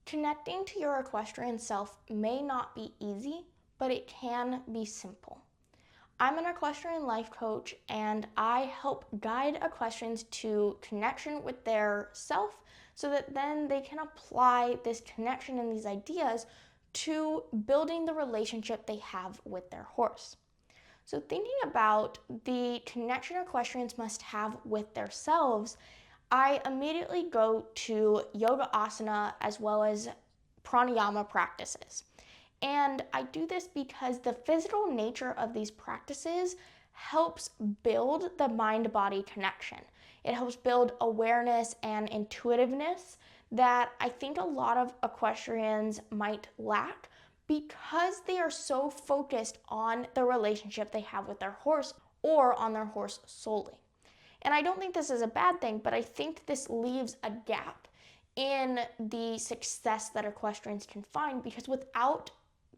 Connecting to your equestrian self may not be easy, but it can be simple. I'm an equestrian life coach, and I help guide equestrians to connection with their self so that then they can apply this connection and these ideas to building the relationship they have with their horse. So thinking about the connection equestrians must have with themselves, I immediately go to yoga asana as well as pranayama practices. And I do this because the physical nature of these practices helps build the mind-body connection. It helps build awareness and intuitiveness that I think a lot of equestrians might lack because they are so focused on the relationship they have with their horse or on their horse solely. And I don't think this is a bad thing, but I think this leaves a gap in the success that equestrians can find, because without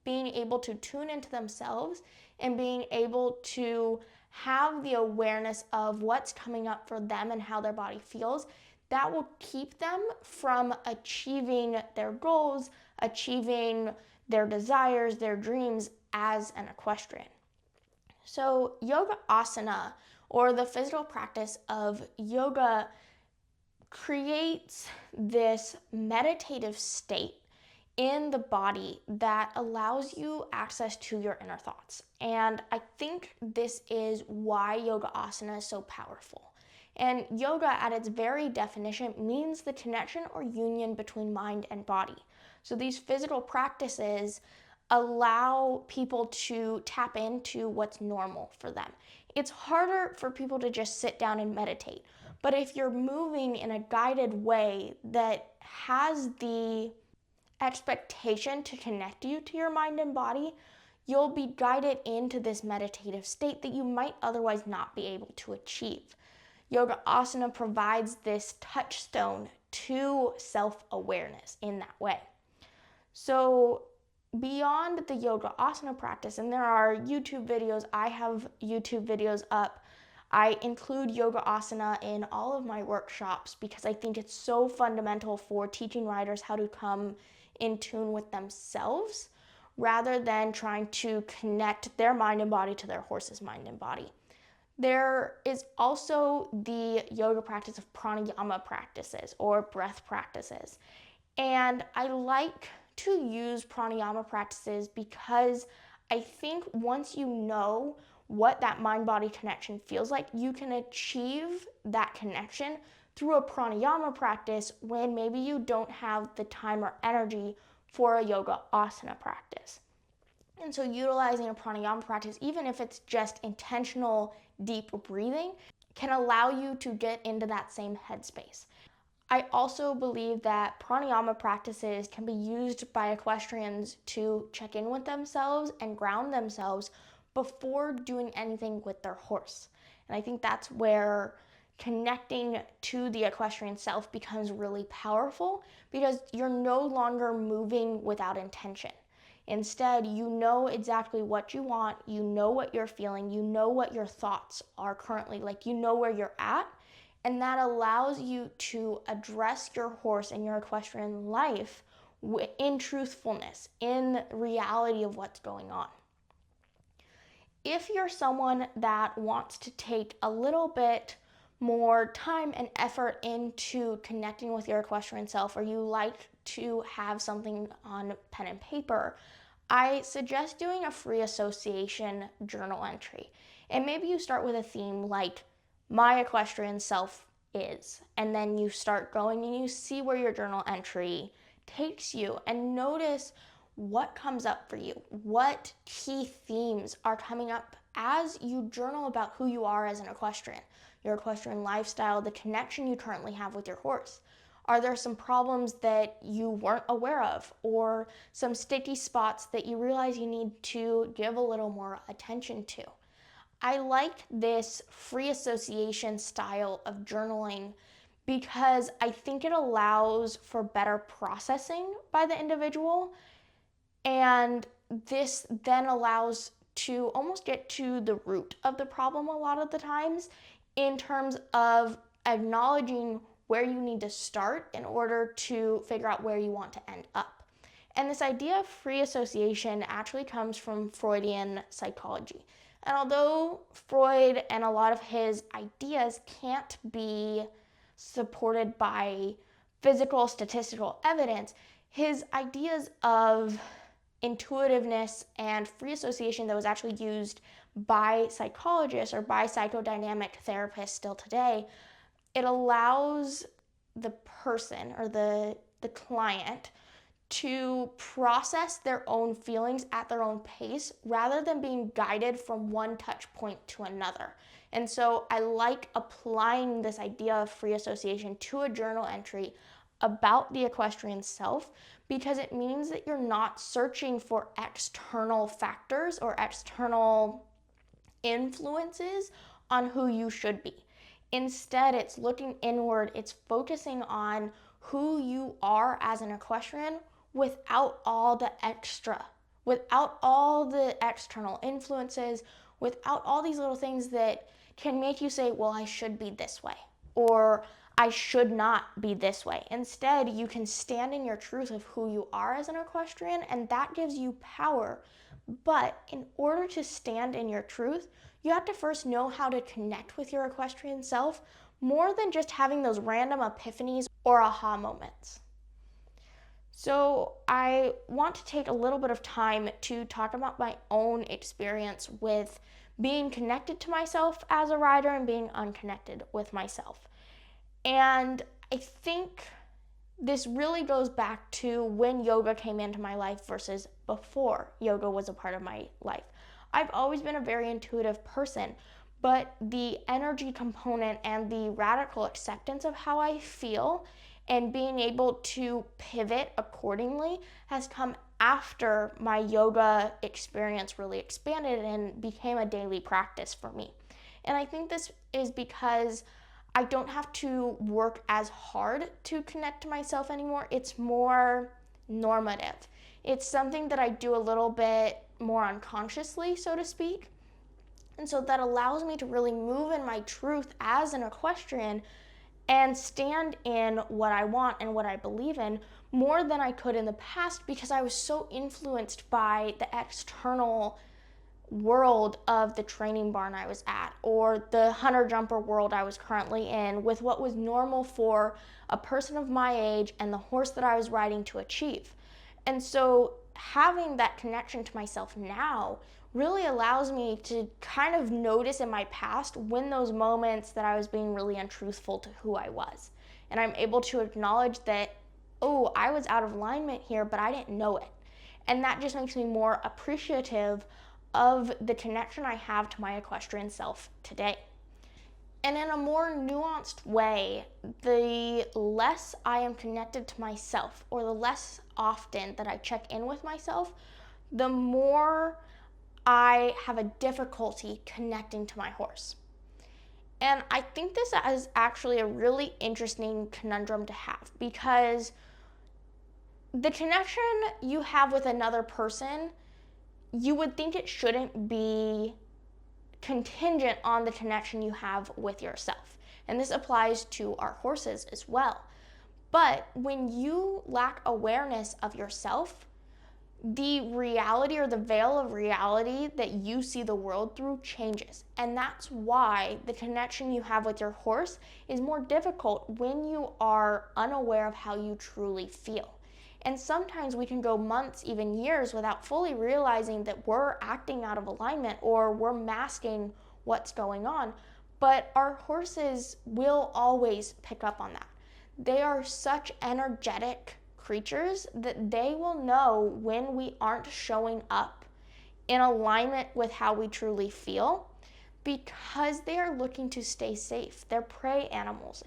being able to tune into themselves and being able to have the awareness of what's coming up for them and how their body feels, that will keep them from achieving their goals, achieving their desires, their dreams as an equestrian. So yoga asana, or the physical practice of yoga, creates this meditative state in the body that allows you access to your inner thoughts. And I think this is why yoga asana is so powerful. And yoga, at its very definition, means the connection or union between mind and body. So these physical practices allow people to tap into what's normal for them. It's harder for people to just sit down and meditate. But if you're moving in a guided way that has the expectation to connect you to your mind and body, you'll be guided into this meditative state that you might otherwise not be able to achieve. Yoga asana provides this touchstone to self-awareness in that way. So beyond the yoga asana practice, and there are YouTube videos, I have YouTube videos up. I include yoga asana in all of my workshops because I think it's so fundamental for teaching riders how to come in tune with themselves rather than trying to connect their mind and body to their horse's mind and body. There is also the yoga practice of pranayama practices or breath practices. And I like to use pranayama practices because I think once you know what that mind-body connection feels like, you can achieve that connection through a pranayama practice when maybe you don't have the time or energy for a yoga asana practice. And so utilizing a pranayama practice, even if it's just intentional deep breathing, can allow you to get into that same headspace. I also believe that pranayama practices can be used by equestrians to check in with themselves and ground themselves before doing anything with their horse. And I think that's where connecting to the equestrian self becomes really powerful, because you're no longer moving without intention. Instead, you know exactly what you want, you know what you're feeling, you know what your thoughts are currently like, you know where you're at, and that allows you to address your horse and your equestrian life in truthfulness, in reality of what's going on. If you're someone that wants to take a little bit more time and effort into connecting with your equestrian self, or you like to have something on pen and paper, I suggest doing a free association journal entry. And maybe you start with a theme like my equestrian self is, and then you start going and you see where your journal entry takes you, and notice what comes up for you, what key themes are coming up as you journal about who you are as an equestrian, your equestrian lifestyle, the connection you currently have with your horse. Are there some problems that you weren't aware of, or some sticky spots that you realize you need to give a little more attention to? I like this free association style of journaling because I think it allows for better processing by the individual, and this then allows to almost get to the root of the problem a lot of the times in terms of acknowledging where you need to start in order to figure out where you want to end up. And this idea of free association actually comes from Freudian psychology. And although Freud and a lot of his ideas can't be supported by physical statistical evidence, his ideas of intuitiveness and free association that was actually used by psychologists or by psychodynamic therapists still today, it allows the person or the client to process their own feelings at their own pace rather than being guided from one touch point to another. And so I like applying this idea of free association to a journal entry about the equestrian self, because it means that you're not searching for external factors or external influences on who you should be. Instead, it's looking inward, it's focusing on who you are as an equestrian without all the extra, without all the external influences, without all these little things that can make you say, well, I should be this way, or I should not be this way. Instead, you can stand in your truth of who you are as an equestrian, and that gives you power. But in order to stand in your truth, you have to first know how to connect with your equestrian self more than just having those random epiphanies or aha moments. So I want to take a little bit of time to talk about my own experience with being connected to myself as a rider and being unconnected with myself. And I think this really goes back to when yoga came into my life versus before yoga was a part of my life. I've always been a very intuitive person, but the energy component and the radical acceptance of how I feel and being able to pivot accordingly has come after my yoga experience really expanded and became a daily practice for me. And I think this is because I don't have to work as hard to connect to myself anymore. It's more normative. It's something that I do a little bit more unconsciously, so to speak. And so that allows me to really move in my truth as an equestrian and stand in what I want and what I believe in more than I could in the past, because I was so influenced by the external world of the training barn I was at, or the hunter jumper world I was currently in, with what was normal for a person of my age and the horse that I was riding to achieve. And so having that connection to myself now really allows me to kind of notice in my past when those moments that I was being really untruthful to who I was. And I'm able to acknowledge that, oh, I was out of alignment here, but I didn't know it. And that just makes me more appreciative of the connection I have to my equestrian self today. And in a more nuanced way, the less I am connected to myself, or the less often that I check in with myself, the more I have a difficulty connecting to my horse. And I think this is actually a really interesting conundrum to have, because the connection you have with another person, you would think it shouldn't be contingent on the connection you have with yourself. And this applies to our horses as well. But when you lack awareness of yourself, the reality or the veil of reality that you see the world through changes. And that's why the connection you have with your horse is more difficult when you are unaware of how you truly feel. And sometimes we can go months, even years, without fully realizing that we're acting out of alignment or we're masking what's going on. But our horses will always pick up on that. They are such energetic creatures that they will know when we aren't showing up in alignment with how we truly feel, because they are looking to stay safe. They're prey animals.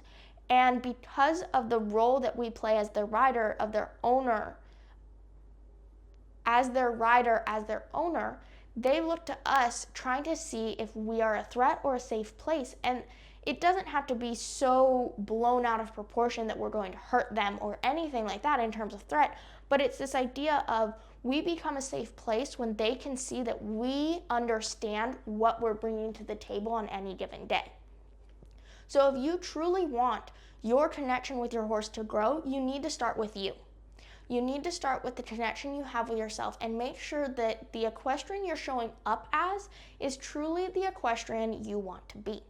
And because of the role that we play as their rider, of their owner, as their rider, as their owner, they look to us trying to see if we are a threat or a safe place. And it doesn't have to be so blown out of proportion that we're going to hurt them or anything like that in terms of threat, but it's this idea of we become a safe place when they can see that we understand what we're bringing to the table on any given day. So if you truly want your connection with your horse to grow, you need to start with you. You need to start with the connection you have with yourself and make sure that the equestrian you're showing up as is truly the equestrian you want to be.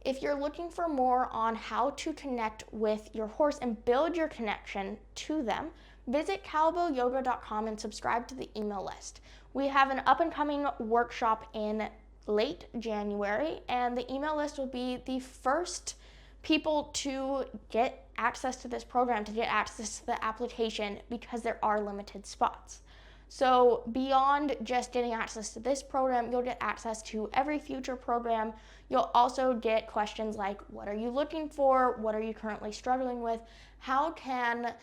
If you're looking for more on how to connect with your horse and build your connection to them, visit callebautyoga.com and subscribe to the email list. We have an up and coming workshop in late January, and the email list will be the first people to get access to this program, to get access to the application, because there are limited spots. So beyond just getting access to this program, you'll get access to every future program. You'll also get questions like, what are you looking for? What are you currently struggling with? How can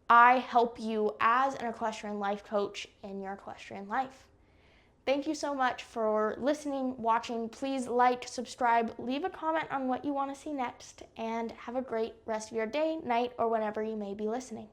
I help you as an equestrian life coach in your equestrian life? Thank you so much for listening, watching. Please like, subscribe, leave a comment on what you want to see next, and have a great rest of your day, night, or whenever you may be listening.